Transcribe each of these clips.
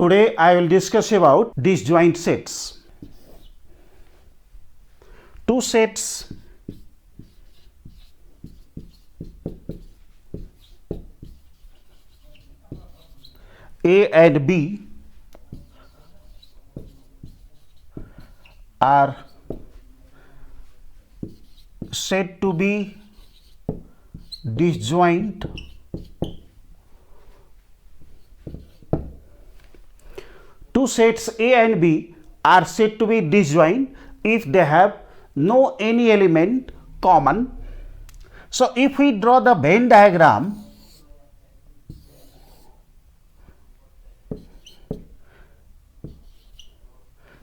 Today I will discuss about disjoint sets. Two sets A and B are said to be disjoint two sets A and B are said to be disjoint if they have no any element common. So if we draw the Venn diagram,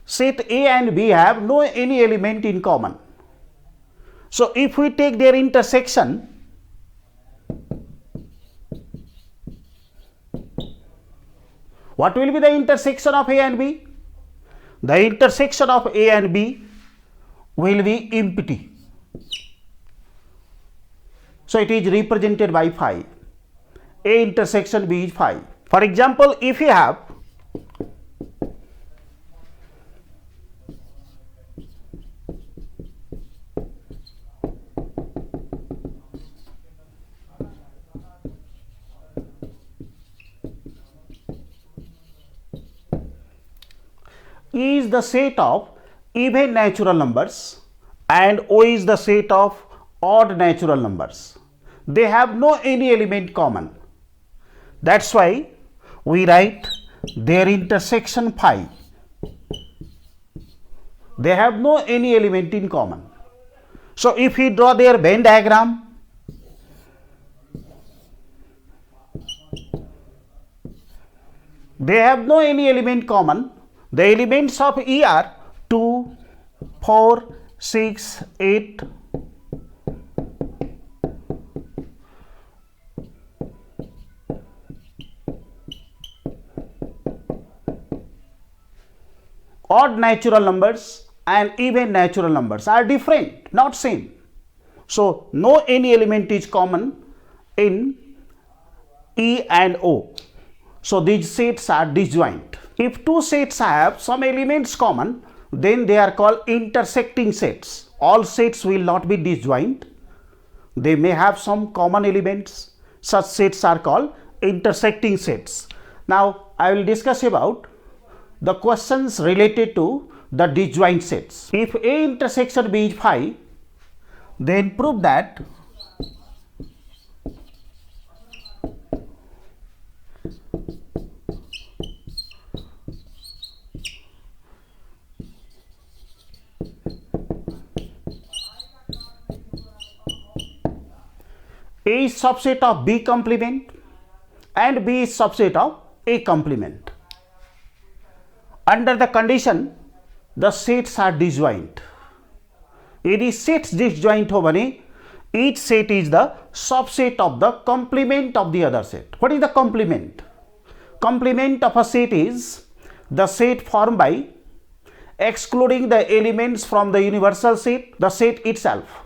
set A and B have no any element in common. So if we take their intersection, what will be the intersection of A and B? The intersection of A and B will be empty. So it is represented by phi. A intersection B is phi. For example, if you have E is the set of even natural numbers and O is the set of odd natural numbers. They have no any element common. That's why we write their intersection phi. They have no any element in common. So if we draw their Venn diagram, they have no any element common. The elements of E are 2, 4, 6, 8. Odd natural numbers and even natural numbers are different, not same. So no any element is common in E and O. So these sets are disjoint. If two sets have some elements common, then they are called intersecting sets. All sets will not be disjoint. They may have some common elements. Such sets are called intersecting sets. Now I will discuss about the questions related to the disjoint sets. If A intersection B is phi, then prove that A is subset of B complement and B is subset of A complement. Under the condition, the sets are disjoint. यदि sets disjoint हो भने each set is the subset of the complement of the other set. What is the complement? Complement of a set is the set formed by excluding the elements from the universal set, the set itself.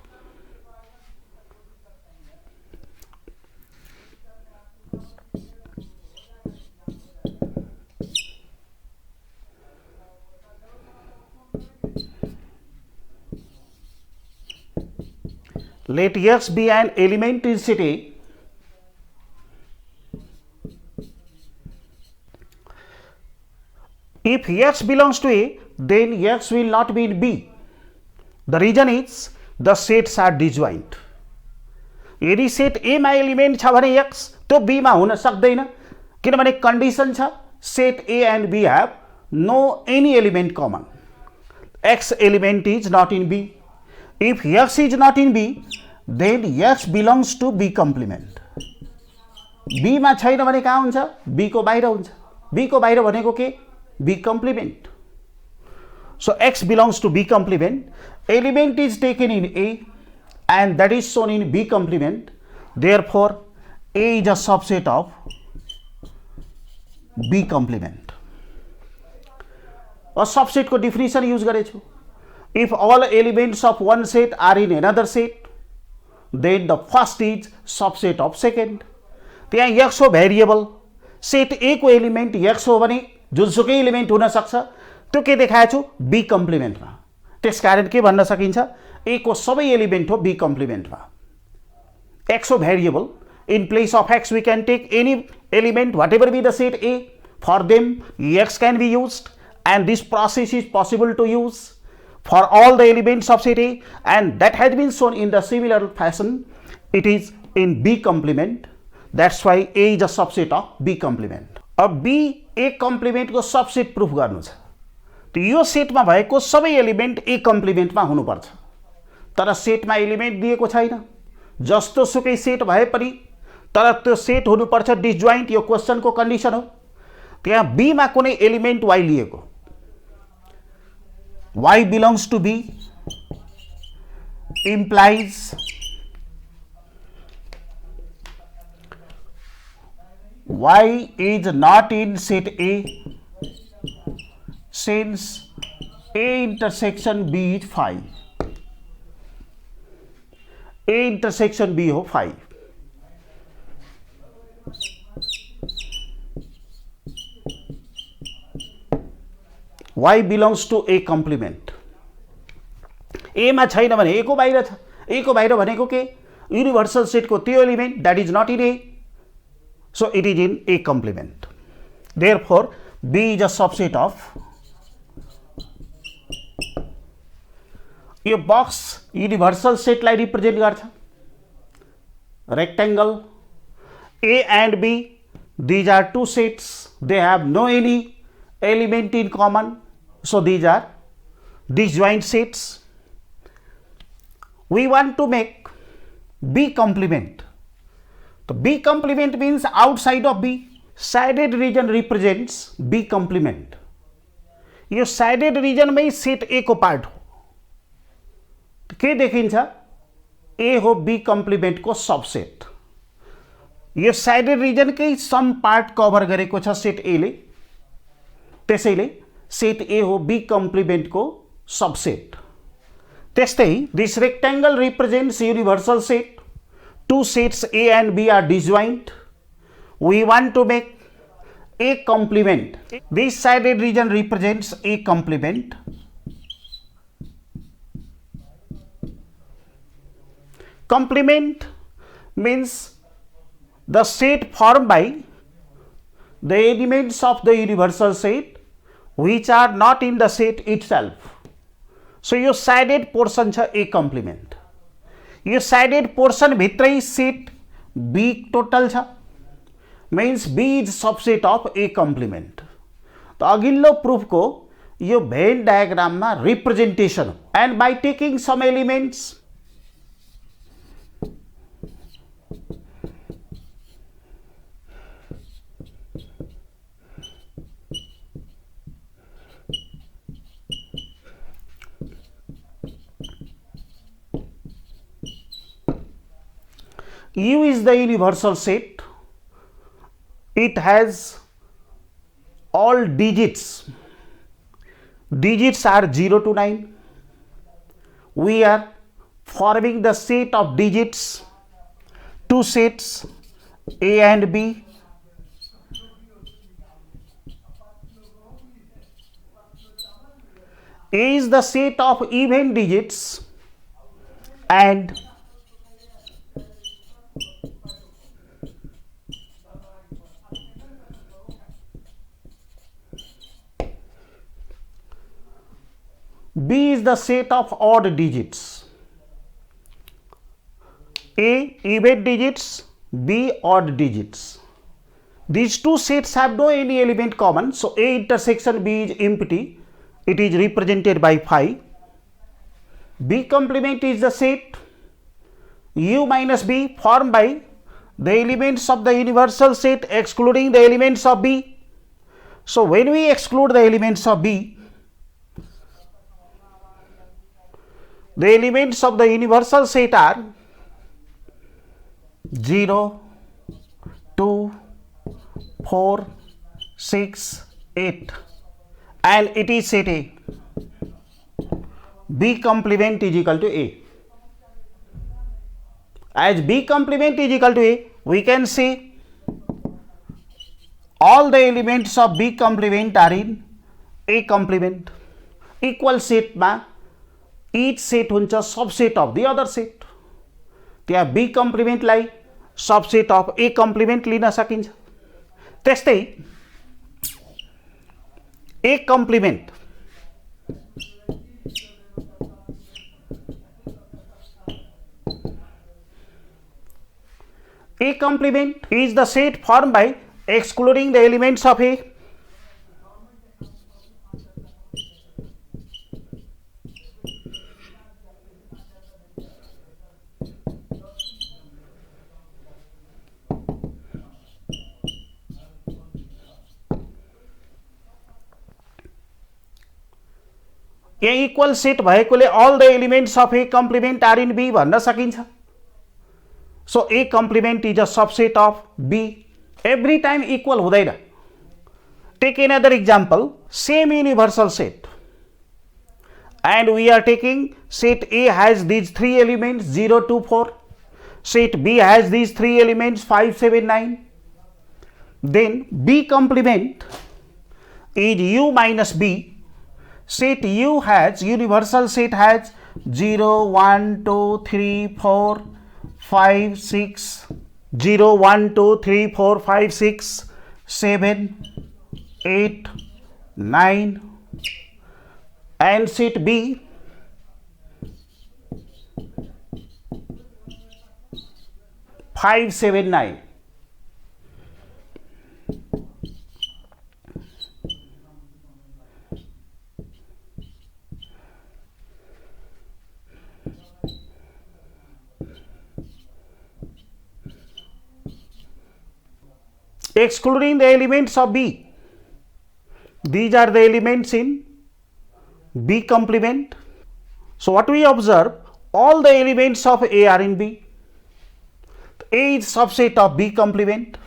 Let X be an element in set A. If X belongs to A, then X will not be in B. The reason is the sets are disjoint. यदि set A मा element छ भने X तो B मा हुन सक्दैन किनभने condition छ set A and B have no any element common. X element is not in B. If X is not in B, then X belongs to B complement. B मा छैन भने कहाँ हुन्छ? B को बाहिर हुन्छ. B को बाहिर भनेको के? B complement. So X belongs to B complement. Element is taken in A and that is shown in B complement. Therefore, A is a subset of B complement. A subset को definition use गरेछु. If all elements of one set are in another set, then the first is subset of second. त्यहाँ X हो variable. Set A को element X हो भने जुनसुकै element हुन सक्छ, त्यो के देखाएको छु बी कम्प्लिमेन्टमा। त्यसकारण के भन्न सकिन्छ, ए को सबै एलिमेन्ट हो बी कम्प्लिमेन्टमा। एक्स हो variable, in place of x we can take any element whatever be the set A, for them x can be used and this process is possible to use for all the elements of set A, and that has been shown in the similar fashion. It is in B complement, that's why A is a subset of B complement. अब B A complement को subset proof गर्नु छ, त यो सेटमा भएको सबै element A कम्प्लिमेन्टमा हुनुपर्छ, तर सेटमा एलिमेन्ट दिएको छैन। जस्तो सुकै सेट भए पनि तर त्यो सेट हुनुपर्छ डिसजोइन्ट, यो क्वेसनको कन्डिसन हो। त्यहाँ B मा कुनै एलिमेन्ट Y लिएको, Y belongs to B implies Y is not in set A since A intersection B is 5. A intersection B हो 5। Y belongs to A complement। A मा छैन भने A को बाहिर छ। A को बाहिर भनेको के, युनिभर्सल सेटको त्यो element that is not in A, so it is in A complement। Therefore B is a subset of, यो बक्स युनिभर्सल सेटलाई रिप्रेजेन्ट गर्छ। Rectangle A and B, these are two sets, they have no any element in common, so these are disjoint sets. We want to make B complement. So B complement means outside of B, shaded region represents B complement. Yo shaded region में set A को part हो, तो के देखिन्छ, A हो B complement को subset. यो shaded region के some part cover गरेको छ सेट A ले, त्यसैले सेट A हो B complement को सबसेट। त्यस्तै this rectangle represents universal set, two sets A and B are disjoint, we want to make A complement, this shaded region represents A complement। Complement means the set formed by the elements of the universal set which are not in the set itself। So yo shaded portion छ A complement, yo shaded portion भित्रै set B total छ, means B is subset of A complement। तो अघिल्लो proof को यो भेन diagram में representation हो, and by taking some elements U is the universal set, it has all digits, digits are 0 to 9, we are forming the set of digits, two sets A and B, A is the set of even digits and B is the set of odd digits, A even digits, B odd digits. These two sets have no any element common, so A intersection B is empty, it is represented by phi. B complement is the set U minus B formed by the elements of the universal set excluding the elements of B. So when we exclude the elements of B, the elements of the universal set are 0, 2, 4, 6, 8 and it is set A. B complement is equal to A. As B complement is equal to A, we can say all the elements of B complement are in A complement. Equal सेटमा each set हुन्छ subset of the other set. त्यहाँ B कम्प्लिमेन्टलाई subset of A complement लिन सकिन्छ. त्यस्तै A complement A complement is the set formed by excluding the elements of A. यहाँ equal set भएकोले all the elements of A complement are in B भन्न सकिन्छ. So A complement is a subset of B. Every time equal हुँदैन. Take another example. Same universal set. And we are taking set A has these three elements 0, 2, 4. Set B has these three elements 5, 7, 9. Then B complement is U minus B. Set U has universal set has 0, 1, 2, 3, 4. 5, 6, 0, 1, 2, 3, 4, 5, 6, 7, 8, 9, and set B five, 7, 9. Excluding the elements of B. These are the elements in B complement. So what we observe, all the elements of A are in B. A is subset of B complement.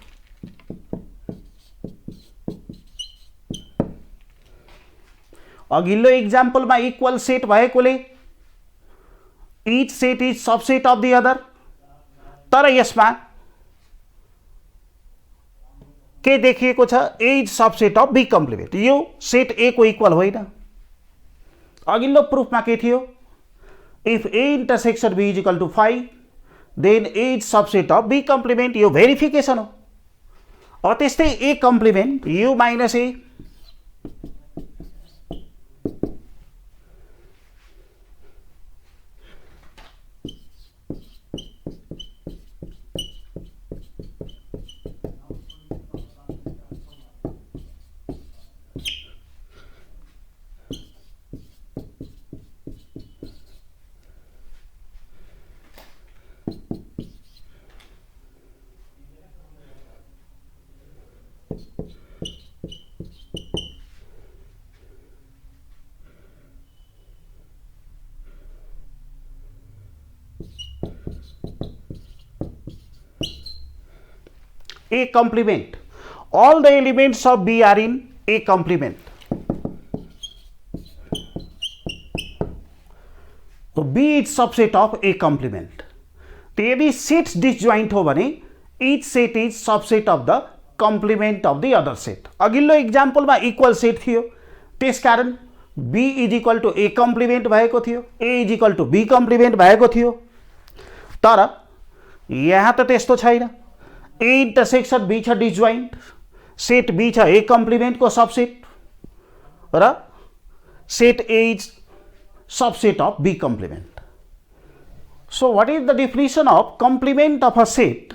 अघिल्लो एक्जाम्पलमा equal set भएकोले each set is subset of the other. तर यसमा के देखिएको छ, A is subset of B complement. Yo set A को equal होइन. अघिल्लो प्रुफमा के थियो, if A intersection B is equal to 5 then A is subset of B complement. Yo verification हो. अब त्यस्तै A complement U minus A. A complement. All the elements of B are in A complement. So B is subset of A complement. तो यदि sets disjoint हो भने each set is subset of the complement of the other set. अघिल्लो एक्जाम्पलमा equal set थियो, त्यसकारण B is equal to A complement भएको थियो, A is equal to B complement भएको थियो. तर यहाँ त त्यस्तो छैन. A intersection B छ डिसजॉइंट, सेट B छ A complement को सबसेट र set A is subset of B complement. So what is the definition of complement of a set?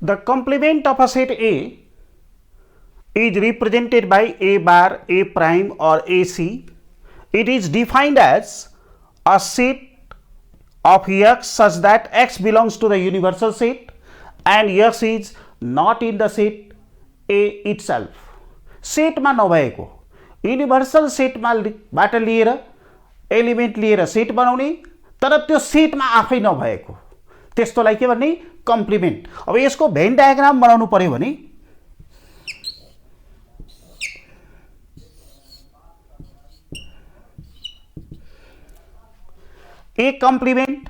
The complement of a set A is represented by A bar, A prime or AC. It is defined as a set of X such that X belongs to the universal set and X is not in the set A itself. Set में नभएको universal set बाट लिएर element लिएर set बनाउने तर त्यो सेटमा आफै नभएको त्यस्तोलाई के भन्ने कम्प्लिमेन्ट। अब यसको भेन डायग्राम बनाउनु पर्यो भने A complement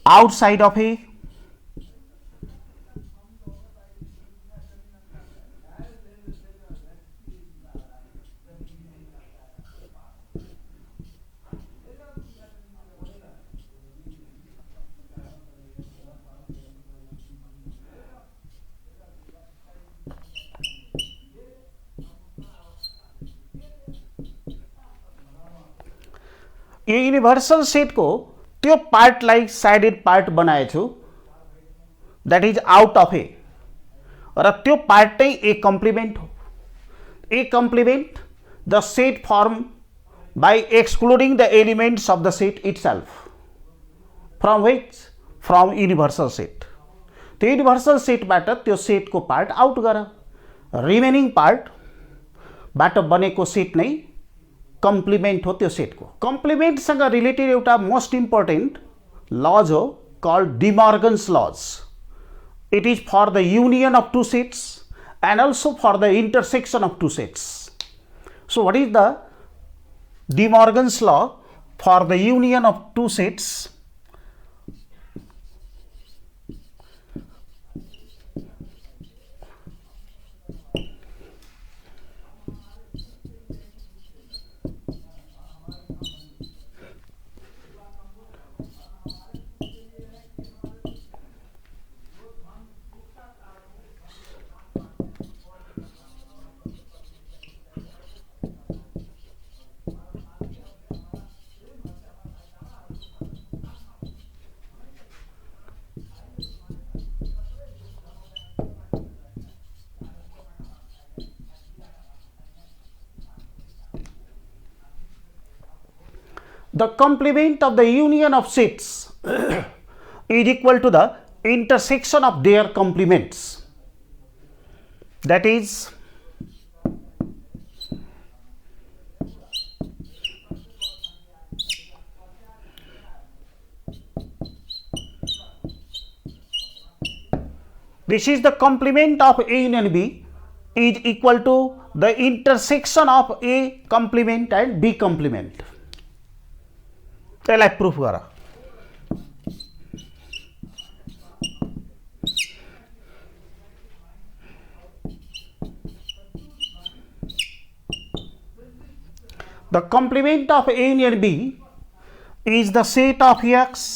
outside of A यो युनिभर्सल सेट को त्यो पार्टलाई साइडेड पार्ट बनाएछु that is out of A र त्यो पार्ट नै ए कम्प्लिमेन्ट हो। A complement the set form by excluding the elements of the set itself from which from universal set. त्यो युनिभर्सल सेटबाट त्यो सेटको पार्ट आउट गर रिमेनिङ पार्ट बाट बनेको सेट नै कम्प्लिमेन्ट हो। त्यो सेटको कम्प्लिमेन्टसँग रिलेटेड एउटा मोस्ट इम्पोर्टेन्ट लज हो कल्ड डिमर्गन्स लज। It is for the union of two sets and also for the intersection of two sets. So what is the De Morgan's law for the union of two sets? The complement of the union of sets is equal to the intersection of their complements. That is, this is the complement of A union B is equal to the intersection of A complement and B complement. त्यसलाई proof गर। The complement of A union B is the set of X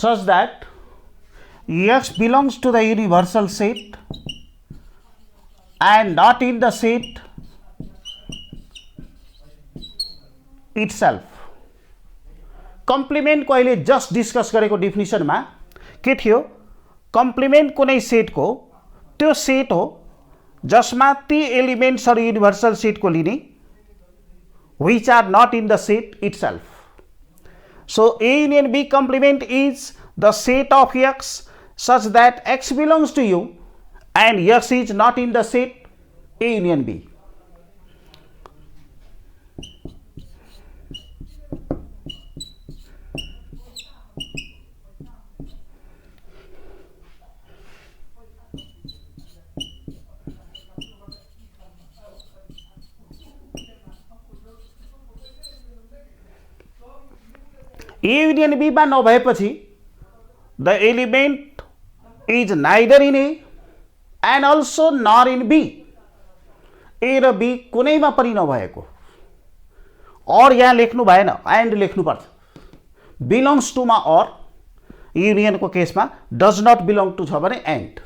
such that X belongs to the universal set and not in the set itself. Complement को अहिले just discuss गरेको definition में के थियो? Complement कुनै set को त्यो set हो जसमा ती एलिमेंट्सहरु युनिभर्सल सेट को लिने which are not in the set itself. So A union B complement is the set of X such that X belongs to U and X is not in the set A union B. A union B मा नभएपछि the element is neither in A and also nor in B. A raw B कुनैमा पनि नभएको और यहाँ लेख्नु भएन, end लेख्नु पर्छ। बिलोंग्स टू मा और, युनियन को केसमा डज नट बिलोंग टू छ भने and.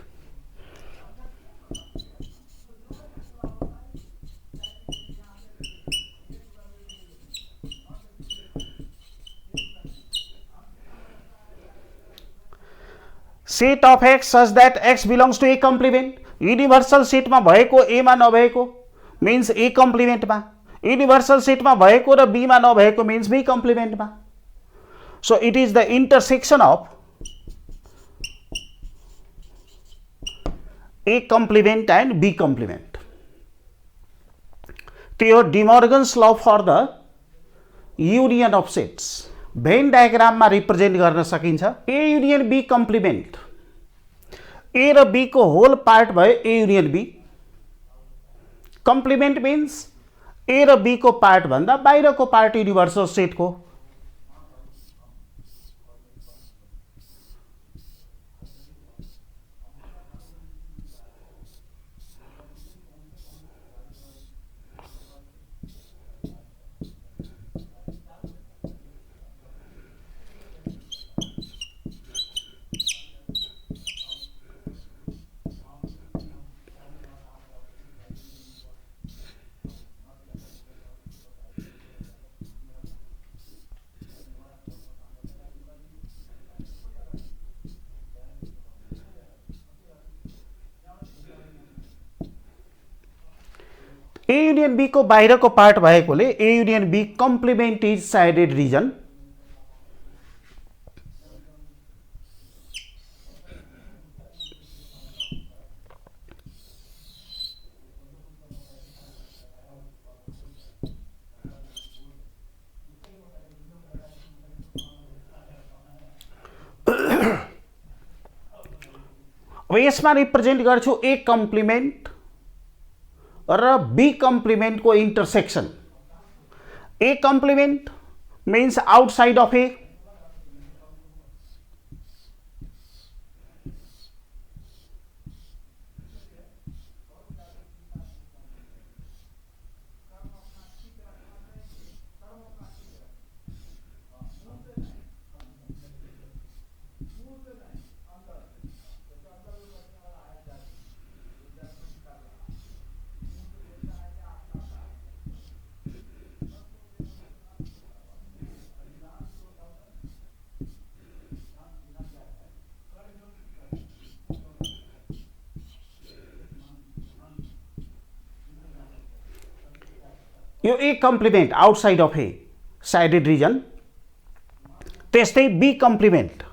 Set of x such that x belongs to A complement, universal सेटमा भएको एमा नभएको मिन्स ए कम्प्लिमेन्टमा, युनिभर्सल सेटमा भएको र बीमा नभएको मिन्स बी कम्प्लिमेन्टमा. So it is the intersection of A complement and B complement. त्यो De Morgan's law for the union of sets Venn diagram में रिप्रेजेंट गर्न सकिन्छ. A union B complement, A र बी को होल पार्ट भयो A union B. Complement means A र B को part भन्दा बाहिर को पार्ट युनिभर्सल सेट को. ए यूनियन बी को बाहिर को पार्ट भएकोले A union B complement is shaded region. अब यसमा रिप्रेजेंट गर्छु ए कम्प्लिमेंट र बी कम्प्लिमेंट को intersection. A complement means outside of A, यो A complement outside of A shaded region. त्यस्तै बी कम्प्लिमेंट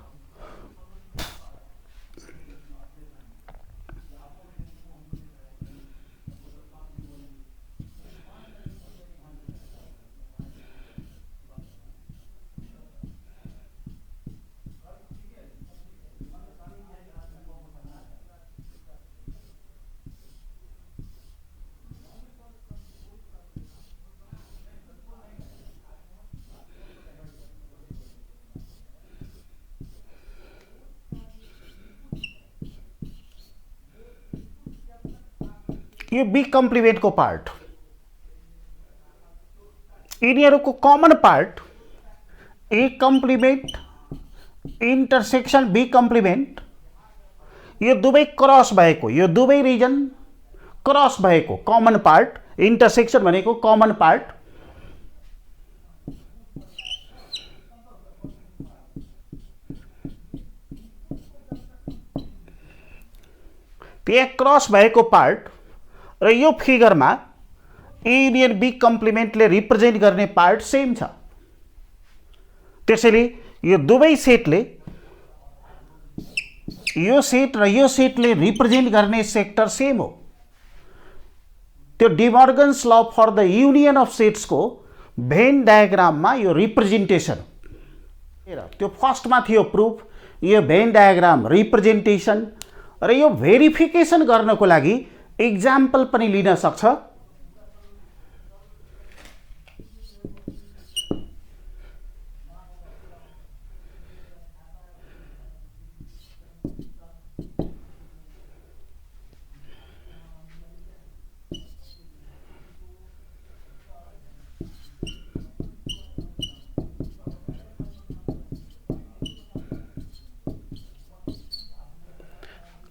ये बी कम्प्लिमेंट को पार्ट, यिनीहरूको common part A complement intersection B complement. यो दुवै क्रस भएको, यो दुवै रिजन क्रस भएको कमन पार्ट, इंटरसेक्शन भनेको कमन पार्ट. त्यो क्रस भएको पार्ट र यो फिगरमा ए युनियन बी कम्प्लिमेंटले रिप्रेजेंट गर्ने पार्ट सेम छ. त्यसैले यो दुवै सेटले, यो सेट र यो सेटले रिप्रेजेंट गर्ने सेक्टर सेम हो. त्यो De Morgan's law for the union of sets को भेन डायग्राम में यो रिप्रेजेंटेशन, त्यो फर्स्टमा थियो प्रूफ, यो भेन डायग्राम रिप्रेजेंटेशन र यो भेरिफिकेसन गर्नको लागि एक्जाम्पल पनि लिन सक्छ.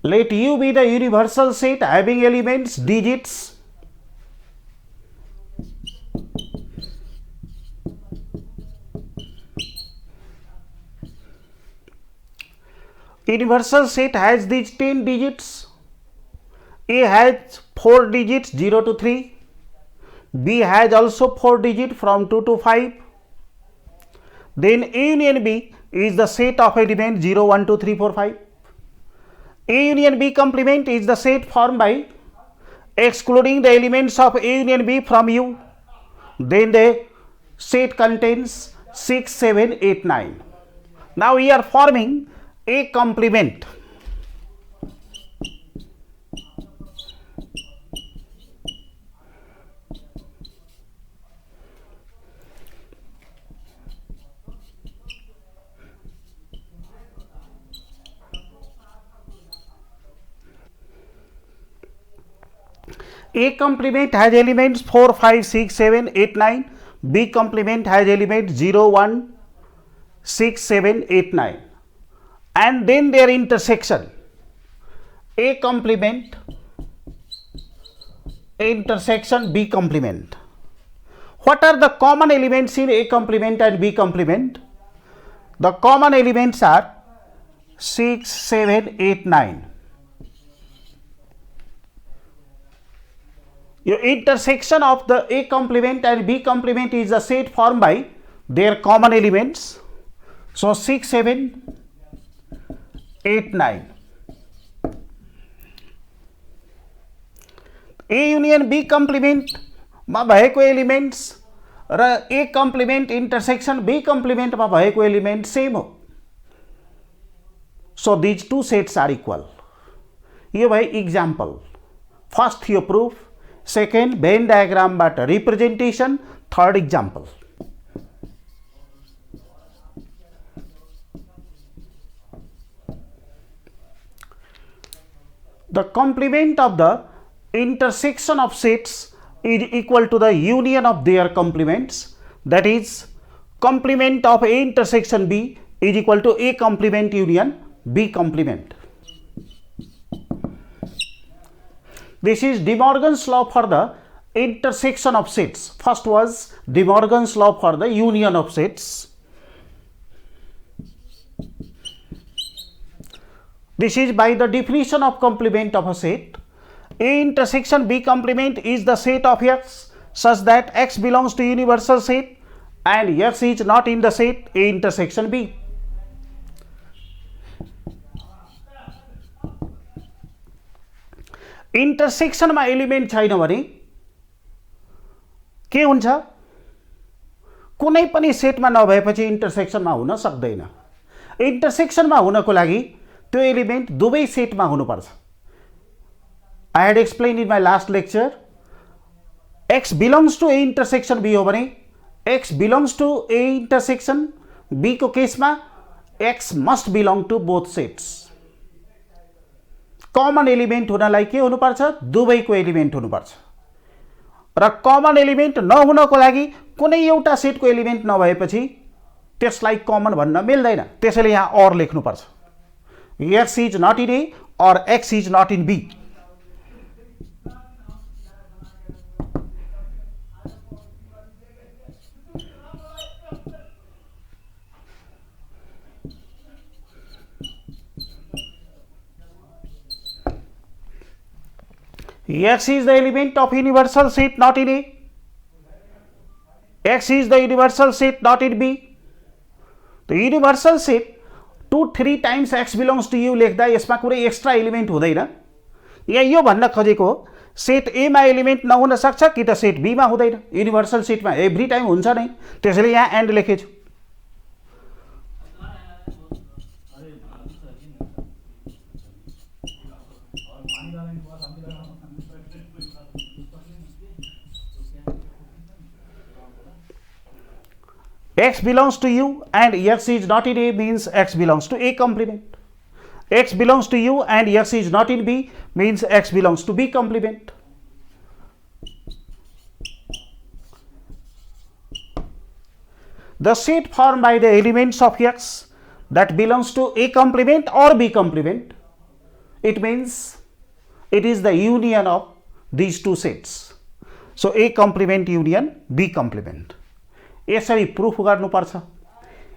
Let U be the universal set having elements digits universal set has these 10 digits. A has 4 digits 0 to 3. B has also 4 digits from 2 to 5. Then A union B is the set of elements 0, 1, 2, 3, 4, 5. A union B complement is the set formed by excluding the elements of A union B from U. Then the set contains 6, 7, 8, 9. Now we are forming A complement. A complement has elements 4, 5, 6, 7, 8, 9. B complement has elements 0, 1, 6, 7, 8, 9. And then their intersection. A complement intersection B complement. What are the common elements in A complement and B complement? The common elements are 6, 7, 8, 9. Your intersection of the A complement and B complement is the set formed by their common elements. So 6, 7, 8, 9. A union B complement मा भएको elements र A complement intersection B complement मा भएको element same हो. So these two sets are equal. यो भाई example. First थियो proof, second Venn diagram बाट representation, third example. The complement of the intersection of sets is equal to the union of their complements. That is, complement of A intersection B is equal to A complement union B complement. This is De Morgan's law for the intersection of sets. First was De Morgan's law for the union of sets. This is by the definition of complement of a set. A intersection B complement is the set of X such that X belongs to universal set and X is not in the set A intersection B. Intersection मा element छैन भने के हुन्छ? कुनै पनि सेटमा नभएपछि इन्टरसेक्सनमा हुन सक्दैन. इन्टरसेक्सनमा हुनको लागि त्यो एलिमेंट दुवै सेटमा हुनुपर्छ. I had explained in my last lecture, X belongs to A intersection B हो भने X belongs to A intersection B को केसमा X must belong to both sets. Common element हुनलाई के हुनुपर्छ? दुवैको एलिमेंट हुनुपर्छ. र कमन एलिमेंट नहुनको लागि कुनै एउटा सेटको एलिमेंट नभएपछि त्यसलाई कमन भन्न मिल्दैन. त्यसैले यहाँ और लेख्नुपर्छ. X is not in A or X is not in B. X is the element of universal set not in A. X is the universal set not in B. The universal set 2, 3 times X belongs to U लेख्दा यसमा कुनै extra element हुँदैन. यहाँ यो भन्न खोजेको set A मा element नहुन सक्छ कि त सेट B मा हुँदैन. युनिभर्सल सेटमा एभ्री टाइम हुन्छ नै. त्यसैले यहाँ end लेखेछु. X belongs to U and X is not in A means X belongs to A complement. X belongs to U and X is not in B means X belongs to B complement. The set formed by the elements of X that belongs to A complement or B complement, it means it is the union of these two sets. So A complement union B complement. यसरी proof गर्नुपर्छ.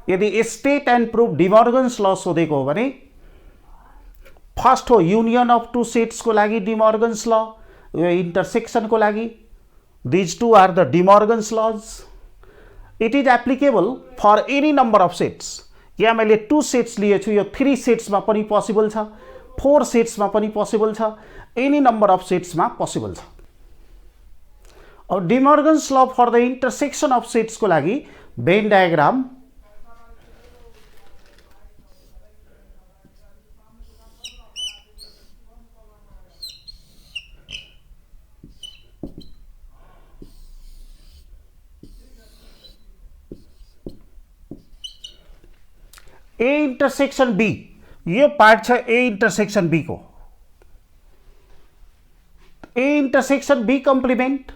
यदि estate and proof डि मर्गन्स ल सोधेको हो भने first हो union of to सेट्सको लागि डिमर्गन्स ल, यो इन्टरसेक्सनको लागि दिज टू आर द डिमर्गन्स लज। It is applicable for any number of sets. यहाँ मैले 2 सेट्स लिएछु, यो 3 सेट्समा पनि पोसिबल छ, 4 सेट्समा पनि पोसिबल छ, एनी नम्बर अफ सेट्समा पोसिबल छ। अब De Morgan's law for the intersection of सेट्सको लागि Venn diagram A intersection B, यो पार्ट छ ए इन्टरसेक्सन बी को। A intersection B complement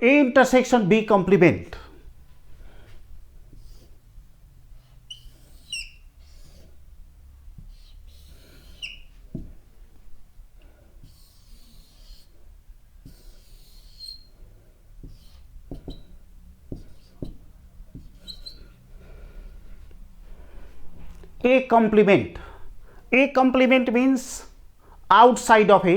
A intersection B complement A complement. A complement means outside of A.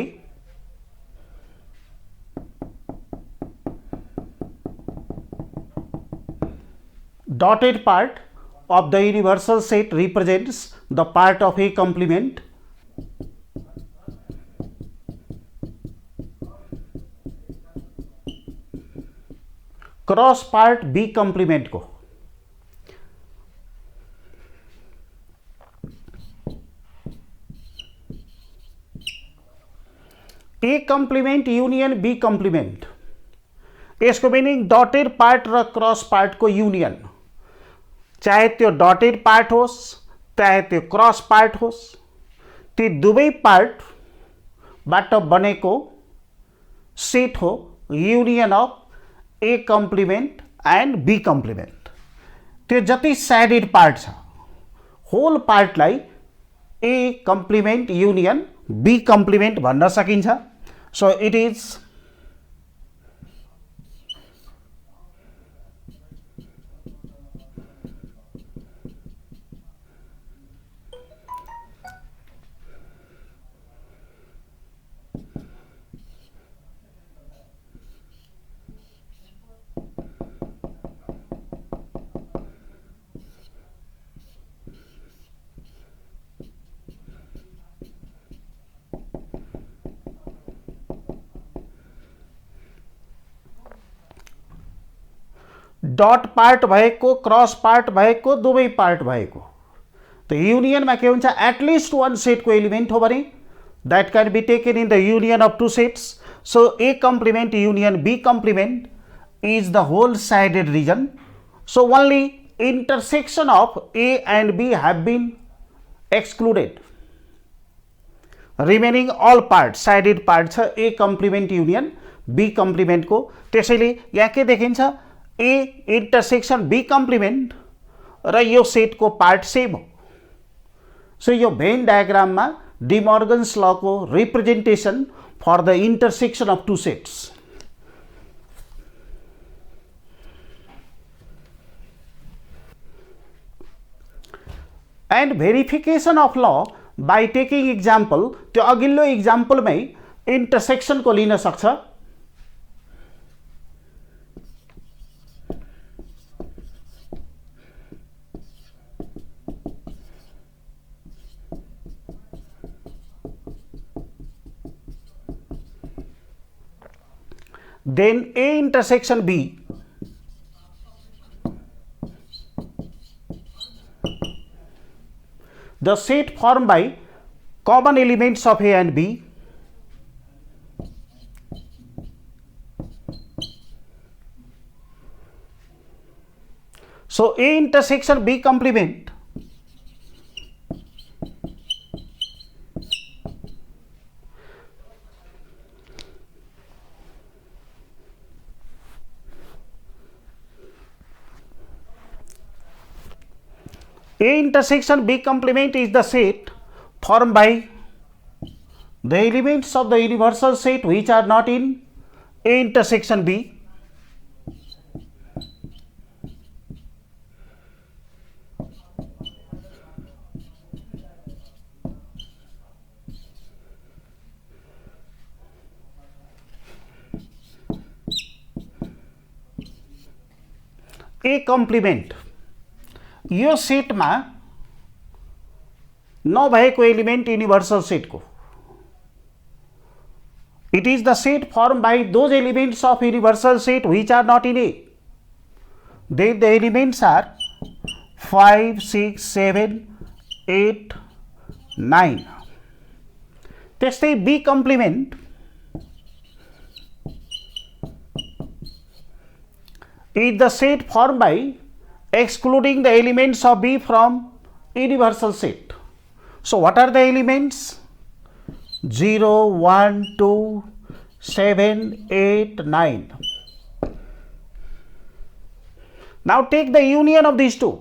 Dotted part of the universal set represents the part of A complement. Cross part B complement को A complement union B complement, यसको meaning dotted part र cross पार्टको union, चाहे त्यो dotted part होस् चाहे त्यो cross part होस्, ती दुवै पार्टबाट बनेको सेट हो union of A complement and B complement. त्यो जति स्याडेड पार्ट छ होल पार्टलाई A complement union B complement भन्न सकिन्छ। So it is dot part भएको क्रस पार्ट भएको दुवै पार्ट भएको त युनियनमा के हुन्छ, एटलिस्ट वान सेटको एलिमेन्ट हो भने that can be taken in the union of two sets. So A complement union B complement is the whole shaded region. So only intersection of A and B have been excluded, remaining all parts sided part छ A complement union B complement को। त्यसैले यहाँ के देखिन्छ, A intersection B complement र यो सेटको part same हो। सो यो भेन डायग्राममा डिमर्गन्स ल को representation for the intersection of two sets. And verification of law by taking example, त्यो अघिल्लो इक्जाम्पलमै इन्टरसेक्सन को लिन सक्छ। then A intersection B the set formed by common elements of A and B So A intersection B complement A intersection B complement is the set formed by the elements of the universal set which are not in A intersection B. A complement यो सेटमा नभएको element universal set को it is the set formed by those elements of universal set which are not in A then the elements are 5 6 7 8 9 त्यस्तै B complement is the set formed by excluding the elements of B from universal set. So what are the elements? 0 1 2 7 8 9. Now take the union of these two.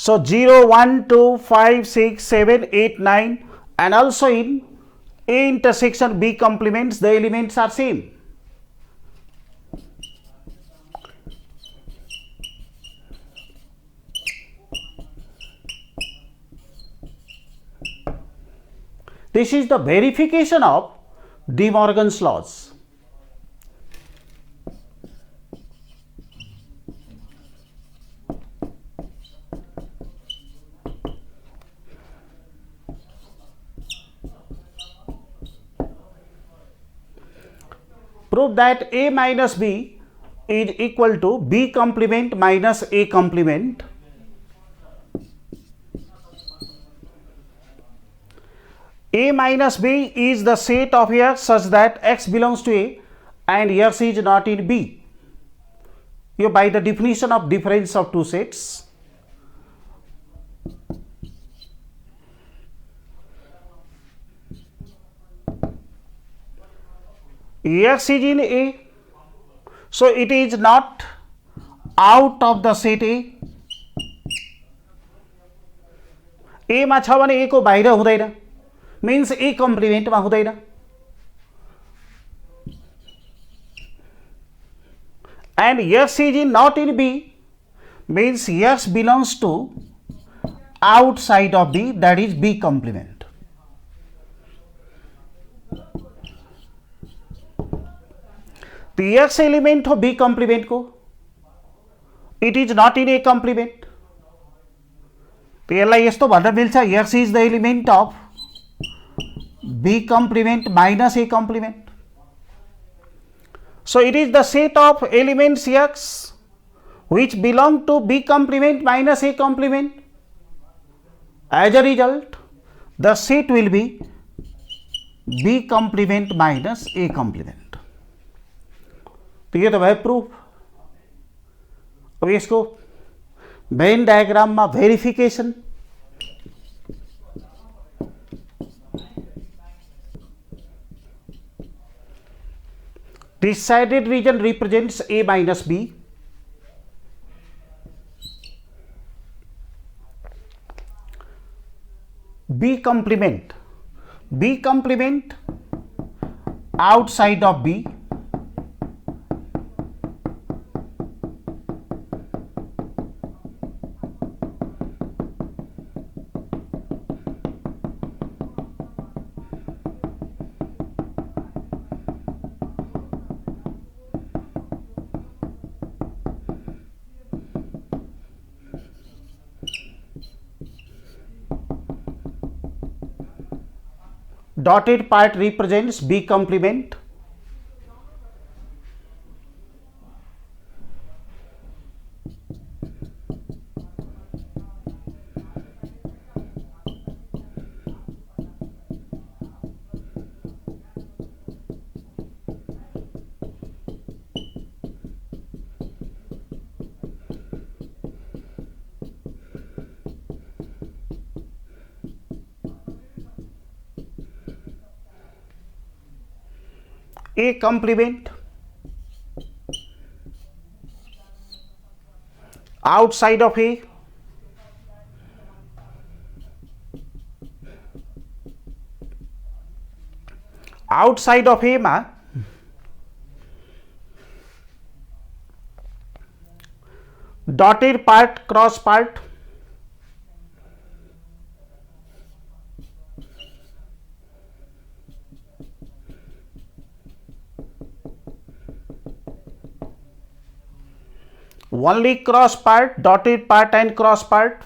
So 0 1 2 5 6 7 8 9 and also in A intersection B complements the elements are same. This is the verification of De Morgan's laws. Prove that A minus B is equal to B complement minus A complement. A minus B is the set of X such that X belongs to A and X is not in B. You by the definition of difference of two sets. X is in A, so it is not out of the set A. A मा छ भने A को बाहिर हुँदैन, means A complement मा हुँदैन. And X is in not in B, means X belongs to outside of B, that is B complement. The X element of B complement को it is not in A complement. तो यसलाई यस्तो भन्न मिल्छ X is the element of B complement minus A complement. So it is the set of elements X which belong to B complement minus A complement. As a result, the set will be B complement minus A complement. तो ये तो भाई proof. अब इसको Venn diagram में verification. Decided region represents A minus B. B complement outside of B. Dotted part represents B complement. A complement outside of A, outside of A मा dotted part cross part, only cross part, dotted part and cross part.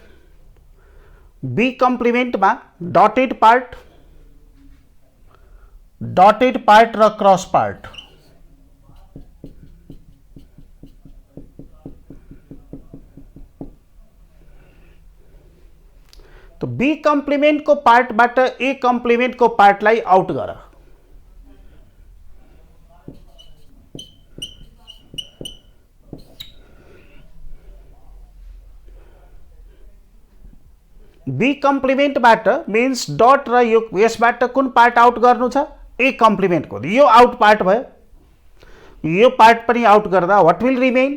B complement मा dotted part र cross part. तो B complement को पार्टबाट ए कम्प्लिमेंट को पार्टलाई out गर. B कम्प्लिमेंटबाट means डट र यसबाट कुन part out गर्नु छ? ए कम्प्लिमेंट को. यो आउट पार्ट भयो. यो पार्ट पनि आउट गर्दा what will remain?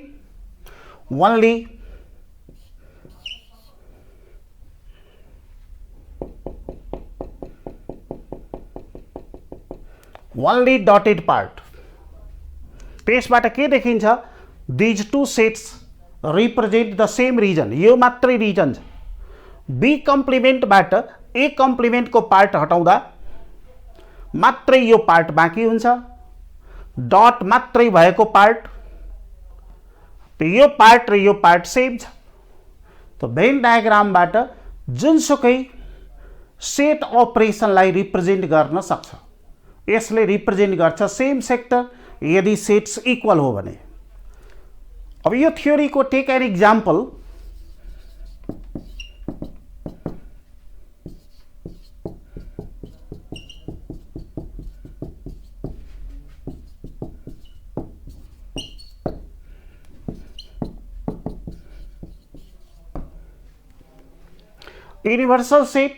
only dotted part. त्यसबाट के देखिन्छ? these two sets represent the same region. यो मात्रै रिजन छ. बी कम्प्लिमेंटबाट ए कम्प्लिमेंट को पार्ट हटाउँदा मात्रै यो पार्ट बाँकी हुन्छ. डट मात्रै भएको पार्ट. यो पार्ट र यो पार्ट सेम छ. तो भेन डायग्रामबाट जुनसुकै सेट अपरेसनलाई रिप्रेजेन्ट गर्न सक्छ. यसले रिप्रेजेन्ट गर्छ सेम सेक्टर यदि सेट्स इक्वल हो भने. अब यो थ्योरी को take an example. Universal set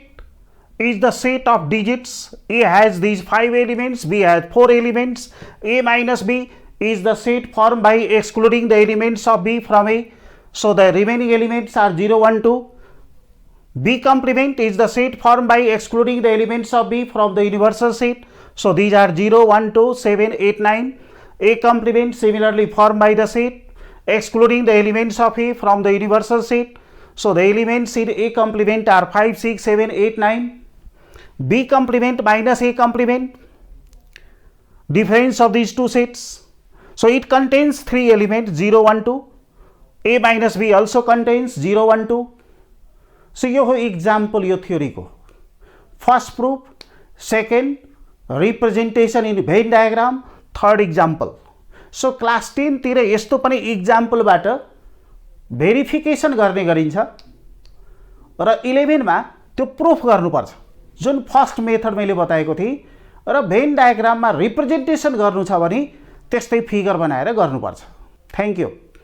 is the set of digits. A has these 5 elements, B has 4 elements. A minus B is the set formed by excluding the elements of B from A. So the remaining elements are 0, 1, 2. B complement is the set formed by excluding the elements of B from the universal set. So these are 0, 1, 2, 7, 8, 9. A complement similarly formed by the set excluding the elements of A from the universal set. So the elements in A complement are 5, 6, 7, 8, 9. B complement minus A complement, difference of these two sets. So it contains 3 elements 0, 1, 2. A minus B also contains 0, 1, 2. So यो हो example यो theory को. First proof, second representation in Venn diagram, third example. So class 10 तिर यस्तो पनि example बाट verification गर्ने गरिन्छ र 11 मा त्यो प्रुफ गर्नुपर्छ. जुन फर्स्ट मेथड मैले बताएको थिएँ र भेन डायग्राममा रिप्रेजेन्टेसन गर्नु छ भने त्यस्तै फिगर बनाएर गर्नुपर्छ. Thank you.